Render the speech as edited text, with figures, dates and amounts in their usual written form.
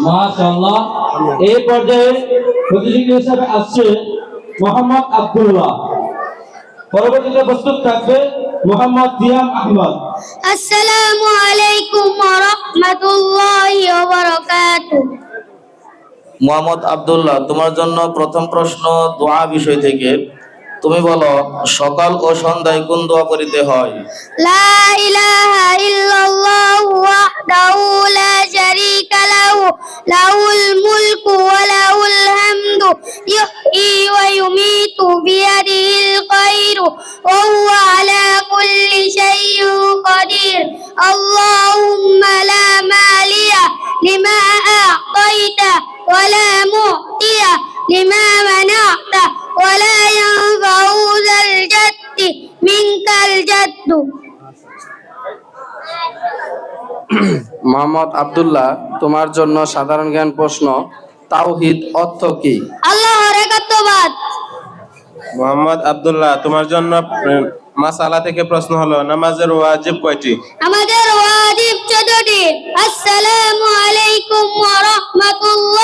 মাশাআল্লাহ। এই পর্যায়ে প্রতিযোগী হিসেবে আসছে মোহাম্মদ আব্দুল্লাহ। পরবর্তীতে প্রস্তুত থাকবে মোহাম্মদ সিয়াম আহমদ। আসসালামু আলাইকুম ওয়া রাহমাতুল্লাহি ওয়া বারাকাতুহু। মোহাম্মদ আব্দুল্লাহ, তোমার জন্য প্রথম প্রশ্ন দোয়া বিষয় থেকে। তুমি বলো, সকাল ও সন্ধ্যায় কোন দোয়া করিতে হয়? লা ইলাহা ইল্লাল্লাহু ওয়াহদাহু লা শারীকা লাহু লাহুল মুলকু ওয়া লাহুল হামদু ইহয়ী ওয়া ইউমীতু বিয়াদিহিল খায়রু ওয়া হুয়া আলা কুল্লি শাইইন কাদির। আল্লাহুম্মা লা মালিয়া লিমা আ'তাইতা ওয়া লা মু'তিয়া লিমা মানা'তা ওয়া লা ইয়ানফা'ু যাল জাদ্দি মিনকাল জাদ্দু। মোহাম্মদ আব্দুল্লাহ, তোমার জন্য সাধারণ জ্ঞান প্রশ্ন। তাওহীদ অর্থ কি? আল্লাহর একাত্মবাদ। মোহাম্মদ আব্দুল্লাহ, তোমার জন্য মাসালা থেকে প্রশ্ন হলো, নামাজের ওয়াজিব কয়টি? আমাদের ওয়াজিব 14টি। আসসালামু আলাইকুম ওয়া রাহমাতুল্লাহি